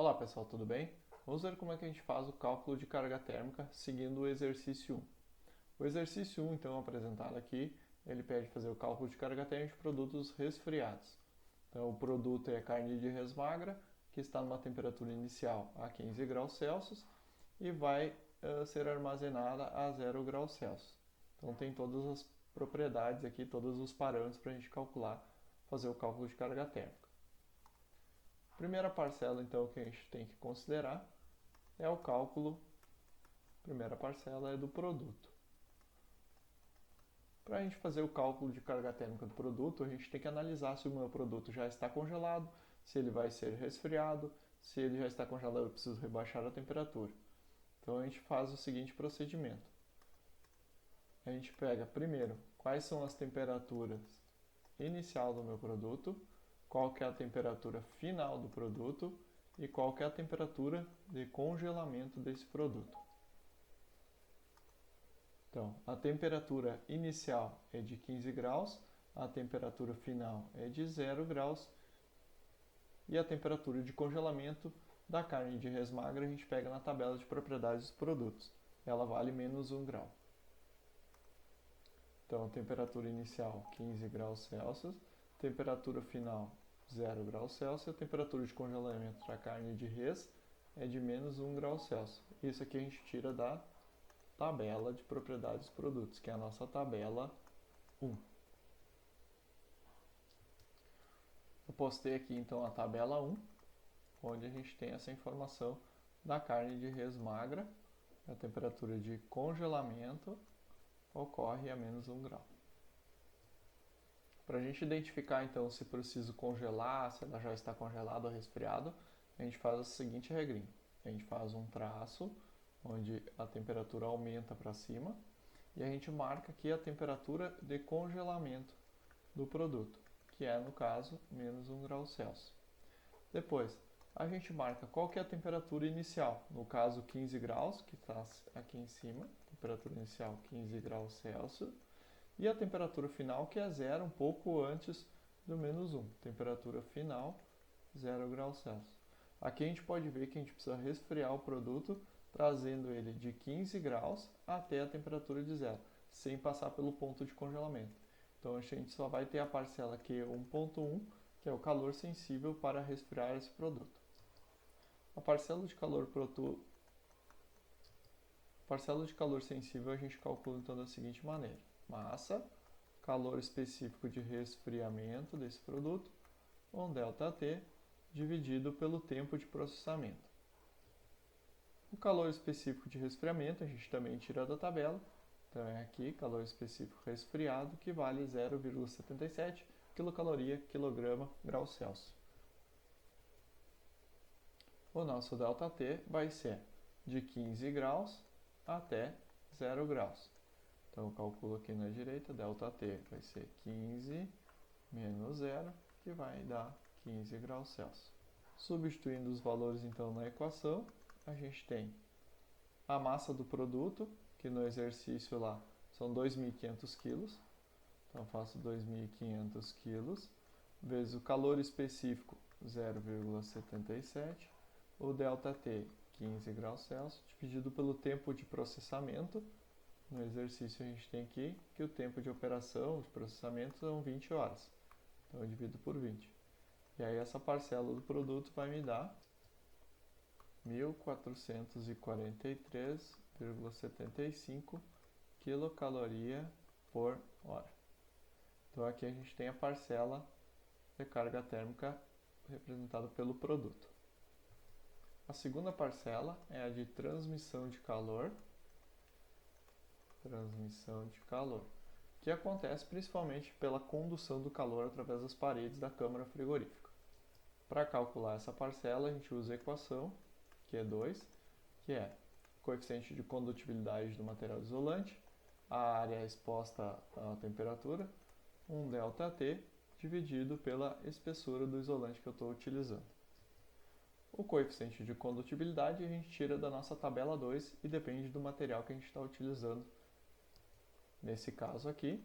Olá pessoal, tudo bem? Vamos ver como é que a gente faz o cálculo de carga térmica seguindo o exercício 1. O exercício 1, então, apresentado aqui, ele pede fazer o cálculo de carga térmica de produtos resfriados. Então, o produto é carne de res magra, que está numa temperatura inicial a 15 graus Celsius e vai ser armazenada a 0 graus Celsius. Então, tem todas as propriedades aqui, todos os parâmetros para a gente calcular, fazer o cálculo de carga térmica. Primeira parcela, então, que a gente tem que considerar é o cálculo. Primeira parcela é do produto. Para a gente fazer o cálculo de carga térmica do produto, a gente tem que analisar se o meu produto já está congelado, se ele vai ser resfriado, se ele já está congelado eu preciso rebaixar a temperatura. Então a gente faz o seguinte procedimento. A gente pega primeiro quais são as temperaturas inicial do meu produto, qual que é a temperatura final do produto e qual que é a temperatura de congelamento desse produto. Então, a temperatura inicial é de 15 graus, a temperatura final é de 0 graus e a temperatura de congelamento da carne de res magra a gente pega na tabela de propriedades dos produtos. Ela vale menos 1 grau. Então, temperatura inicial 15 graus Celsius, temperatura final 0 graus Celsius, a temperatura de congelamento da carne de res é de menos 1 grau Celsius. Isso aqui a gente tira da tabela de propriedades dos produtos, que é a nossa tabela 1. Eu postei aqui então a tabela 1, onde a gente tem essa informação da carne de res magra, a temperatura de congelamento ocorre a menos 1 grau. Para a gente identificar então se preciso congelar, se ela já está congelada ou resfriada, a gente faz a seguinte regrinha. A gente faz um traço onde a temperatura aumenta para cima e a gente marca aqui a temperatura de congelamento do produto, que é, no caso, menos 1 grau Celsius. Depois, a gente marca qual que é a temperatura inicial, no caso 15 graus, que está aqui em cima, temperatura inicial 15 graus Celsius, e a temperatura final, que é 0, um pouco antes do menos 1, temperatura final 0 graus Celsius. Aqui a gente pode ver que a gente precisa resfriar o produto, trazendo ele de 15 graus até a temperatura de 0, sem passar pelo ponto de congelamento. Então a gente só vai ter a parcela Q1.1, que é o calor sensível para resfriar esse produto. A parcela de calor sensível a gente calcula então da seguinte maneira: massa, calor específico de resfriamento desse produto, um ΔT, dividido pelo tempo de processamento. O calor específico de resfriamento a gente também tira da tabela, então é aqui calor específico resfriado, que vale 0,77 kcal grau Celsius. O nosso ΔT vai ser de 15 graus até 0 graus. Então eu calculo aqui na direita, ΔT vai ser 15 menos 0, que vai dar 15 graus Celsius. Substituindo os valores então na equação, a gente tem a massa do produto, que no exercício lá são 2.500 kg. Então eu faço 2.500 kg vezes o calor específico 0,77, o ΔT 15 graus Celsius, dividido pelo tempo de processamento. No exercício a gente tem aqui que o tempo de operação, de processamento, são 20 horas. Então eu divido por 20. E aí essa parcela do produto vai me dar 1.443,75 quilocaloria por hora. Então aqui a gente tem a parcela de carga térmica representada pelo produto. A segunda parcela é a de transmissão de calor. Que acontece principalmente pela condução do calor através das paredes da câmara frigorífica. Para calcular essa parcela, a gente usa a equação Q2, que é o coeficiente de condutibilidade do material isolante, a área exposta à temperatura, um ΔT, dividido pela espessura do isolante que eu estou utilizando. O coeficiente de condutibilidade a gente tira da nossa tabela 2 e depende do material que a gente está utilizando. Nesse caso aqui,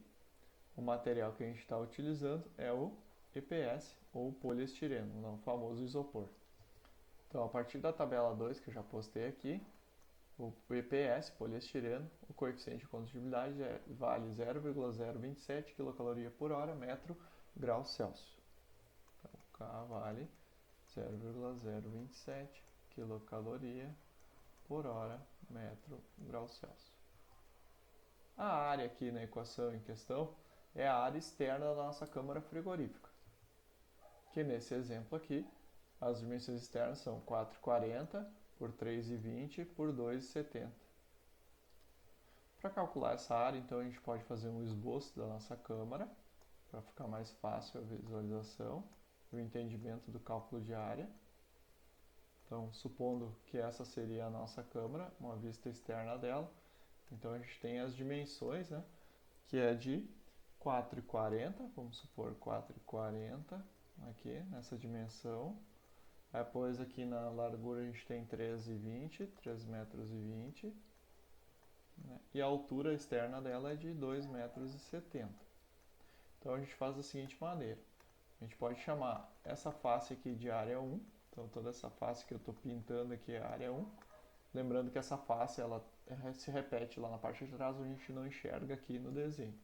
o material que a gente está utilizando é o EPS, ou poliestireno, o famoso isopor. Então, a partir da tabela 2 que eu já postei aqui, o EPS, poliestireno, o coeficiente de condutibilidade vale 0,027 kcal por hora, metro, grau Celsius. Então, K vale 0,027 kcal por hora, metro, grau Celsius. A área aqui na equação em questão é a área externa da nossa câmara frigorífica, que nesse exemplo aqui, as dimensões externas são 4,40 por 3,20 por 2,70. Para calcular essa área, então a gente pode fazer um esboço da nossa câmara, para ficar mais fácil a visualização e o entendimento do cálculo de área. Então, supondo que essa seria a nossa câmara, uma vista externa dela, então a gente tem as dimensões, né, que é de 4,40, vamos supor 4,40 aqui nessa dimensão. Depois aqui na largura a gente tem 3,20, 3 metros e 20, né, e a altura externa dela é de 2 metros e 70. Então a gente faz da seguinte maneira, a gente pode chamar essa face aqui de área 1, então toda essa face que eu estou pintando aqui é a área 1, lembrando que essa face ela se repete lá na parte de trás, a gente não enxerga aqui no desenho.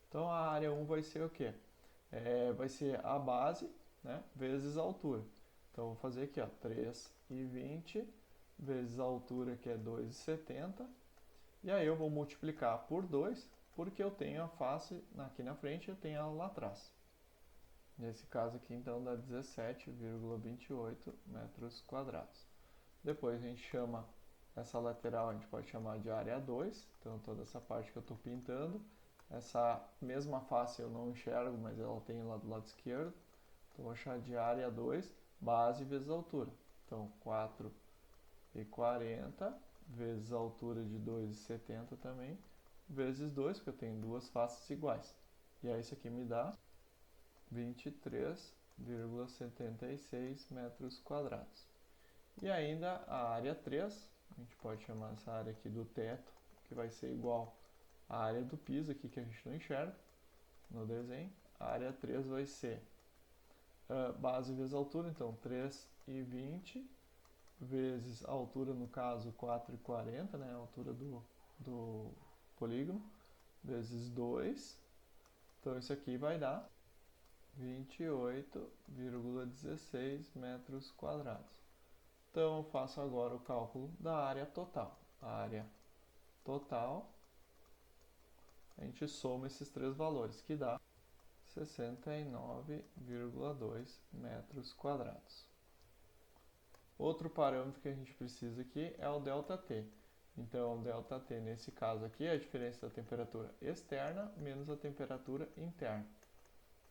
Então a área 1 vai ser o quê? Vai ser a base, né, vezes a altura. Então vou fazer aqui, ó, 3,20 vezes a altura, que é 2,70, e aí eu vou multiplicar por 2, porque eu tenho a face aqui na frente e eu tenho ela lá atrás. Nesse caso aqui, então, dá 17,28 metros quadrados. Depois a gente chama essa lateral, a gente pode chamar de área 2, então toda essa parte que eu estou pintando. Essa mesma face eu não enxergo, mas ela tem lá do lado esquerdo. Então vou chamar de área 2, base vezes altura. Então 4,40 vezes a altura de 2,70 também, vezes 2, porque eu tenho duas faces iguais. E aí isso aqui me dá 23,76 metros quadrados. E ainda a área 3, a gente pode chamar essa área aqui do teto, que vai ser igual à área do piso aqui, que a gente não enxerga no desenho. A área 3 vai ser base vezes altura, então 3,20 vezes a altura, no caso 4,40, né, a altura do polígono, vezes 2. Então isso aqui vai dar 28,16 metros quadrados. Então eu faço agora o cálculo da área total. A área total, a gente soma esses três valores, que dá 69,2 metros quadrados. Outro parâmetro que a gente precisa aqui é o ΔT. Então, o ΔT nesse caso aqui é a diferença da temperatura externa menos a temperatura interna.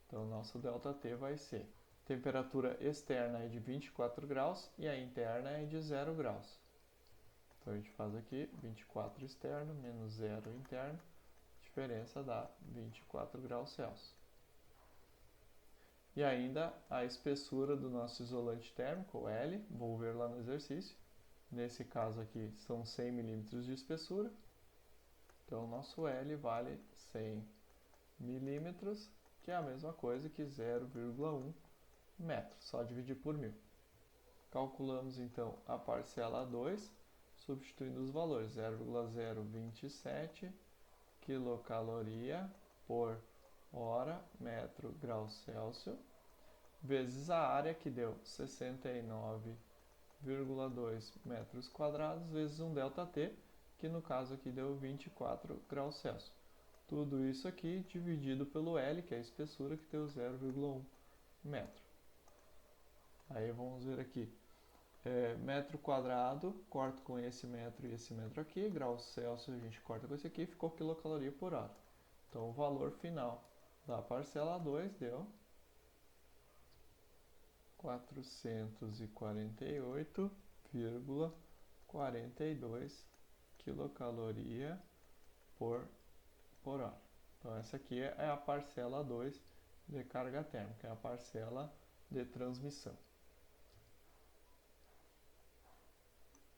Então, o nosso ΔT vai ser, temperatura externa é de 24 graus e a interna é de 0 graus. Então, a gente faz aqui 24 externo menos 0 interno, diferença dá 24 graus Celsius. E ainda a espessura do nosso isolante térmico, o L, vou ver lá no exercício. Nesse caso aqui são 100 milímetros de espessura. Então, o nosso L vale 100 milímetros, que é a mesma coisa que 0,1 metro, só dividir por 1000. Calculamos então a parcela 2, substituindo os valores, 0,027 quilocaloria por hora, metro, grau Celsius, vezes a área, que deu 69,2 metros quadrados, vezes um ΔT, que no caso aqui deu 24 graus Celsius. Tudo isso aqui dividido pelo L, que é a espessura, que deu 0,1 metro. Aí vamos ver aqui, metro quadrado, corto com esse metro e esse metro aqui, graus Celsius a gente corta com esse aqui, ficou quilocaloria por hora. Então o valor final da parcela 2 deu 448,42 quilocaloria por hora. Então essa aqui é a parcela 2 de carga térmica, é a parcela de transmissão.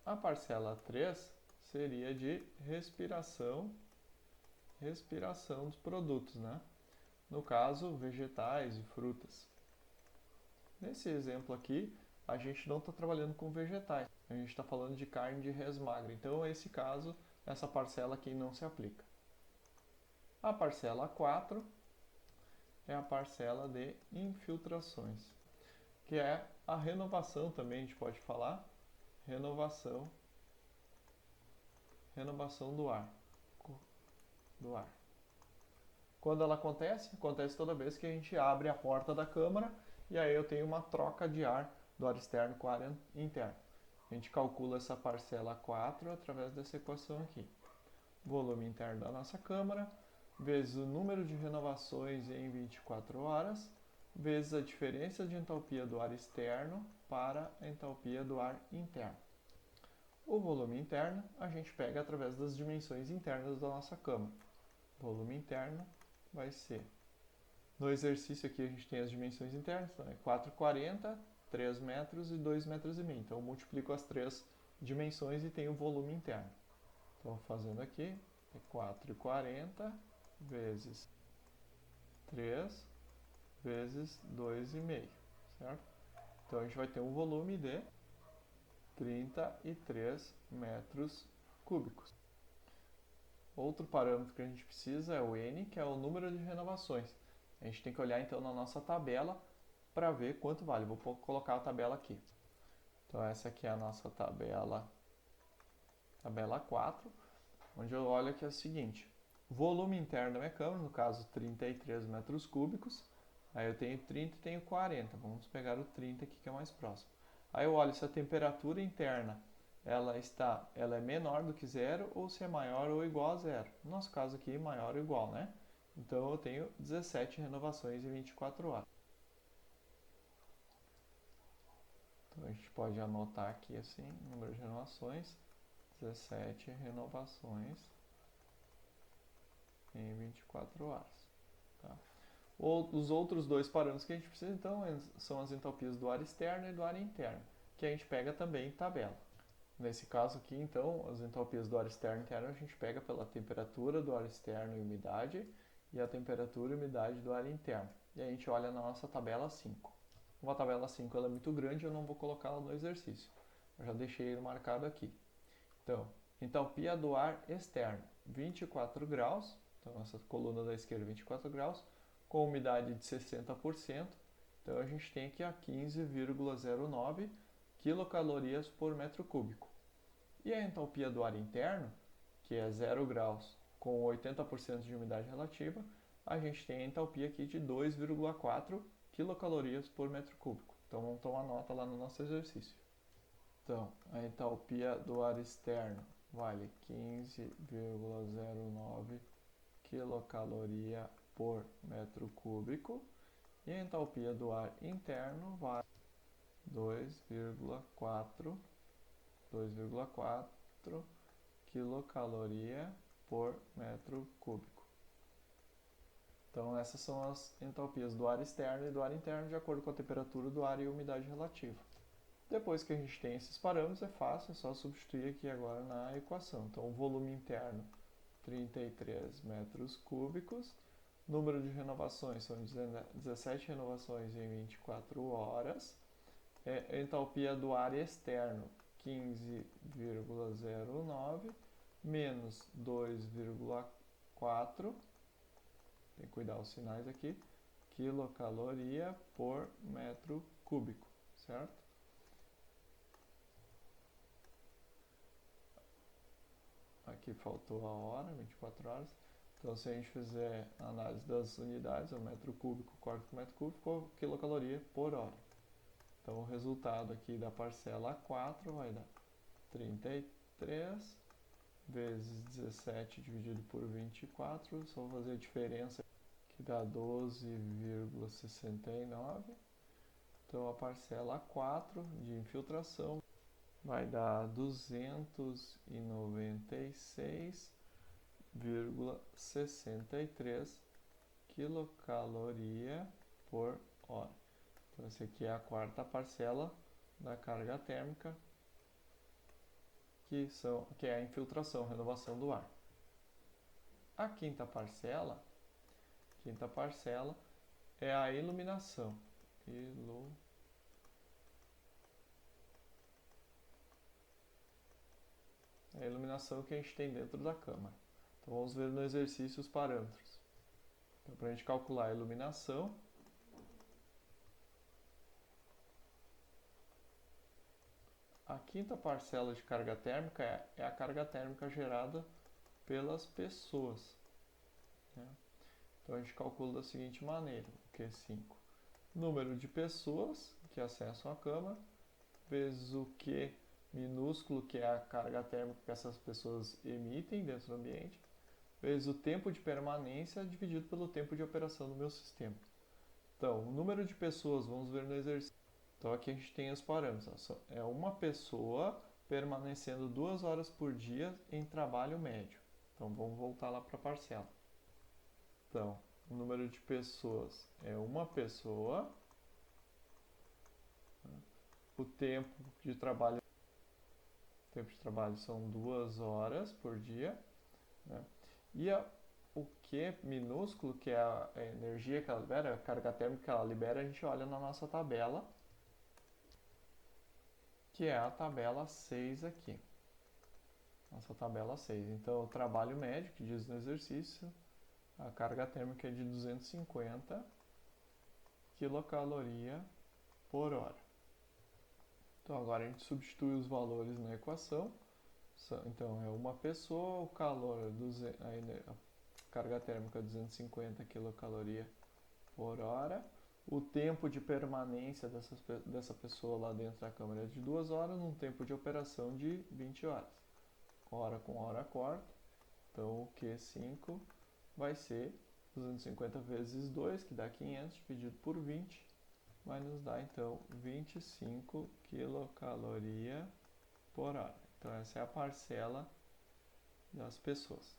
A parcela 3 seria de respiração dos produtos, né? No caso, vegetais e frutas. Nesse exemplo aqui, a gente não está trabalhando com vegetais, a gente está falando de carne de res magra. Então, nesse caso, essa parcela aqui não se aplica. A parcela 4 é a parcela de infiltrações, que é a renovação também, a gente pode falar, renovação do ar. Quando ela acontece? Acontece toda vez que a gente abre a porta da câmara e aí eu tenho uma troca de ar do ar externo com o ar interno. A gente calcula essa parcela 4 através dessa equação aqui. Volume interno da nossa câmara vezes o número de renovações em 24 horas vezes a diferença de entalpia do ar externo para a entalpia do ar interno. O volume interno a gente pega através das dimensões internas da nossa câmara. Volume interno vai ser, no exercício aqui a gente tem as dimensões internas, então é 4,40, 3 metros e 2,5 metros. Então eu multiplico as três dimensões e tenho o volume interno. Então fazendo aqui, é 4,40 vezes 3 vezes 2,5, certo? Então a gente vai ter um volume de 33 metros cúbicos. Outro parâmetro que a gente precisa é o N, que é o número de renovações. A gente tem que olhar então na nossa tabela para ver quanto vale. Vou colocar a tabela aqui. Então essa aqui é a nossa tabela 4, onde eu olho aqui é o seguinte: volume interno da minha câmara, no caso 33 metros cúbicos. Aí eu tenho 30 e tenho 40. Vamos pegar o 30 aqui que é mais próximo. Aí eu olho se a temperatura interna ela é menor do que zero ou se é maior ou igual a zero. No nosso caso aqui, maior ou igual, né? Então eu tenho 17 renovações em 24 horas. Então a gente pode anotar aqui assim, número de renovações, 17 renovações em 24 horas. Tá? Os outros dois parâmetros que a gente precisa então são as entalpias do ar externo e do ar interno, que a gente pega também em tabela. Nesse caso aqui, então, as entalpias do ar externo e interno a gente pega pela temperatura do ar externo e umidade e a temperatura e umidade do ar interno. E a gente olha na nossa tabela 5. Como a tabela 5 ela é muito grande, eu não vou colocá-la no exercício. Eu já deixei ele marcado aqui. Então, entalpia do ar externo, 24 graus. Então, essa coluna da esquerda, 24 graus, com umidade de 60%. Então, a gente tem aqui a 15,09 quilocalorias por metro cúbico. E a entalpia do ar interno, que é 0 graus com 80% de umidade relativa, a gente tem a entalpia aqui de 2,4 quilocalorias por metro cúbico. Então vamos tomar nota lá no nosso exercício. Então, a entalpia do ar externo vale 15,09 quilocaloria por metro cúbico e a entalpia do ar interno vale 2,4 quilocaloria por metro cúbico. Então essas são as entalpias do ar externo e do ar interno de acordo com a temperatura do ar e a umidade relativa. Depois que a gente tem esses parâmetros, é fácil, é só substituir aqui agora na equação. Então o volume interno, 33 metros cúbicos, número de renovações são 17 renovações em 24 horas, a entalpia do ar externo, 15,09 menos 2,4, tem que cuidar os sinais aqui, quilocaloria por metro cúbico, certo? Aqui faltou a hora, 24 horas. Então, se a gente fizer a análise das unidades, o metro cúbico corta com metro cúbico, quilocaloria por hora. Então, o resultado aqui da parcela 4 vai dar 33 vezes 17 dividido por 24, só vou fazer a diferença que dá 12,69. Então a parcela 4 de infiltração vai dar 296,63 quilocaloria por hora. Então essa aqui é a quarta parcela da carga térmica, que é a infiltração, renovação do ar. A quinta parcela é a iluminação. é a iluminação que a gente tem dentro da câmara. Então vamos ver no exercício os parâmetros. Então, para a gente calcular a iluminação, a quinta parcela de carga térmica é a carga térmica gerada pelas pessoas, né? Então a gente calcula da seguinte maneira, o Q5, número de pessoas que acessam a câmara, vezes o Q minúsculo, que é a carga térmica que essas pessoas emitem dentro do ambiente, vezes o tempo de permanência dividido pelo tempo de operação do meu sistema. Então, o número de pessoas, vamos ver no exercício. Então aqui a gente tem os parâmetros. É uma pessoa permanecendo 2 horas por dia em trabalho médio. Então vamos voltar lá para a parcela. Então, o número de pessoas é uma pessoa. O tempo de trabalho são 2 horas por dia, né? E o Q minúsculo, que é a energia que ela libera, a carga térmica que ela libera, a gente olha na nossa tabela, que é a tabela 6 aqui. Nossa tabela 6. Então, o trabalho médio, que diz no exercício, a carga térmica é de 250 kcal por hora. Então, agora a gente substitui os valores na equação. Então, é uma pessoa, o calor, a carga térmica 250 kcal por hora. O tempo de permanência dessa pessoa lá dentro da câmara é de 2 horas, num tempo de operação de 20 horas. Hora com hora corta. Então, o Q5 vai ser 250 vezes 2, que dá 500, dividido por 20, vai nos dar, então, 25 kcal por hora. Então, essa é a parcela das pessoas.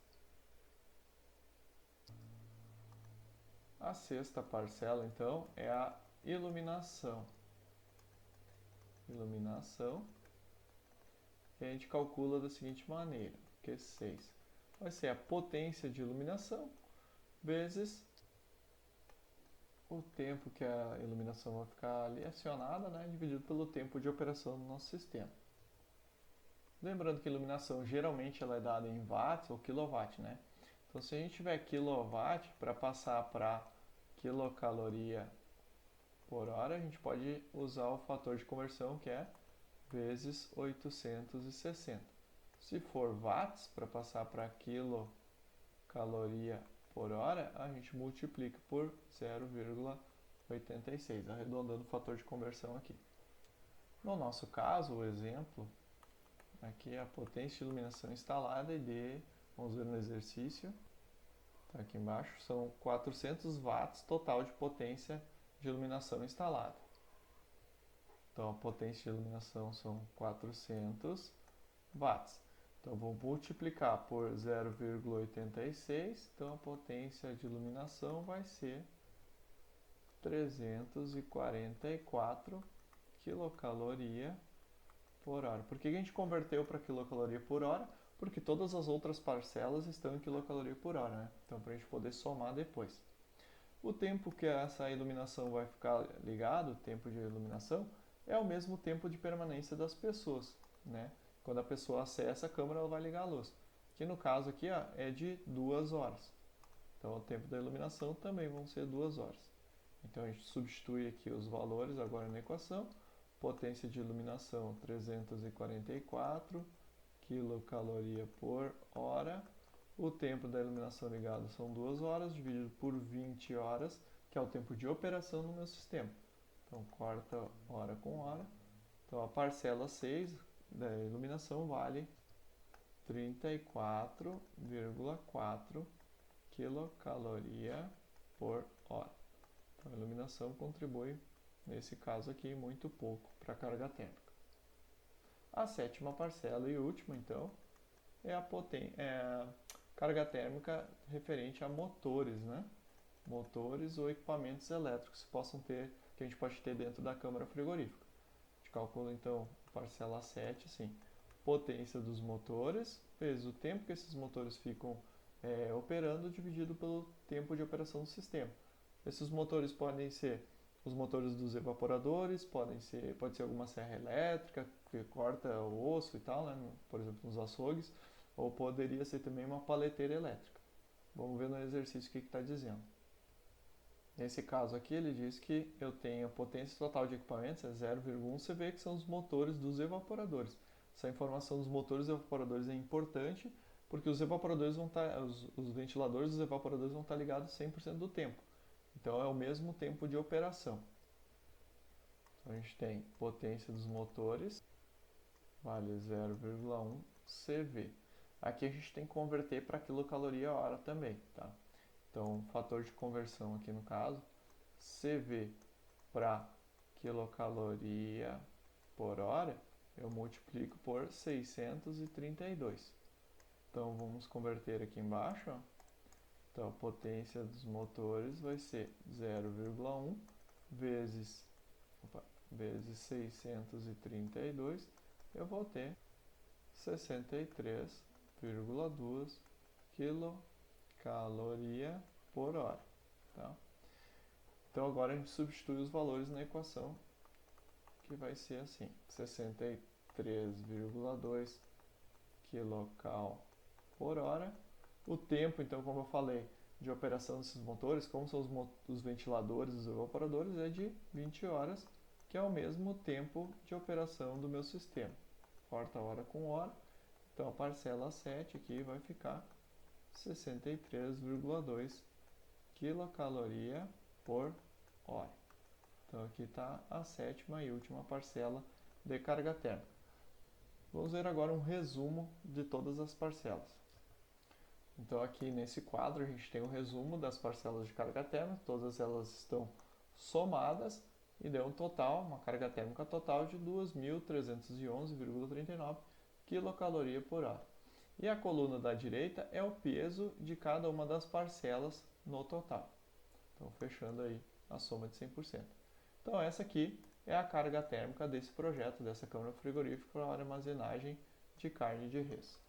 A sexta parcela, então, é a iluminação. Iluminação, que a gente calcula da seguinte maneira, Q6 vai ser a potência de iluminação vezes o tempo que a iluminação vai ficar ali acionada, né, dividido pelo tempo de operação do nosso sistema. Lembrando que a iluminação geralmente ela é dada em watts ou quilowatt, né? Então, se a gente tiver quilowatt, para passar para quilocaloria por hora, a gente pode usar o fator de conversão, que é vezes 860. Se for watts, para passar para quilocaloria por hora, a gente multiplica por 0,86, arredondando o fator de conversão aqui. No nosso caso, o exemplo, aqui é a potência de iluminação instalada vamos ver no exercício, tá aqui embaixo, são 400 watts total de potência de iluminação instalada. Então, a potência de iluminação são 400 watts. Então, vou multiplicar por 0,86. Então, a potência de iluminação vai ser 344 quilocaloria por hora. Por que a gente converteu para quilocaloria por hora? Porque todas as outras parcelas estão em quilocaloria por hora, né? Então, para a gente poder somar depois. O tempo que essa iluminação vai ficar ligado, o tempo de iluminação, é o mesmo tempo de permanência das pessoas, né? Quando a pessoa acessa a câmera, ela vai ligar a luz. Que no caso aqui, ó, é de 2 horas. Então, o tempo da iluminação também vão ser 2 horas. Então, a gente substitui aqui os valores agora na equação. Potência de iluminação 344 quilocaloria por hora. O tempo da iluminação ligada são 2 horas, dividido por 20 horas, que é o tempo de operação no meu sistema. Então, corta hora com hora. Então, a parcela 6 da iluminação vale 34,4 quilocaloria por hora. Então, a iluminação contribui, nesse caso aqui, muito pouco para a carga térmica. A sétima parcela e última, então, é a carga térmica referente a motores, né? Motores ou equipamentos elétricos que a gente pode ter dentro da câmara frigorífica. A gente calcula, então, parcela 7, assim, potência dos motores, vezes o tempo que esses motores ficam operando, dividido pelo tempo de operação do sistema. Esses motores podem ser os motores dos evaporadores, pode ser alguma serra elétrica, porque corta o osso e tal, né? Por exemplo, nos açougues, ou poderia ser também uma paleteira elétrica. Vamos ver no exercício o que está dizendo. Nesse caso aqui, ele diz que eu tenho a potência total de equipamentos, é 0,1 CV, que são os motores dos evaporadores. Essa informação dos motores e evaporadores é importante, porque os evaporadores vão estar, os ventiladores dos evaporadores vão estar ligados 100% do tempo. Então é o mesmo tempo de operação. Então a gente tem potência dos motores, vale 0,1 CV. Aqui a gente tem que converter para quilocaloria-hora também, tá? Então, fator de conversão aqui no caso, CV para quilocaloria por hora, eu multiplico por 632. Então, vamos converter aqui embaixo. Ó. Então, a potência dos motores vai ser 0,1 vezes 632, eu vou ter 63,2 quilocaloria por hora. Tá? Então agora a gente substitui os valores na equação, que vai ser assim, 63,2 kcal por hora. O tempo, então, como eu falei, de operação desses motores, como são os ventiladores, os evaporadores, é de 20 horas, que é o mesmo tempo de operação do meu sistema. Corta hora com hora, então a parcela 7 aqui vai ficar 63,2 quilocaloria por hora. Então aqui está a sétima e última parcela de carga térmica. Vamos ver agora um resumo de todas as parcelas. Então aqui nesse quadro a gente tem um resumo das parcelas de carga térmica, todas elas estão somadas e deu um total, uma carga térmica total de 2.311,39 quilocaloria por hora. E a coluna da direita é o peso de cada uma das parcelas no total. Então fechando aí a soma de 100%. Então essa aqui é a carga térmica desse projeto, dessa câmara frigorífica para armazenagem de carne de res.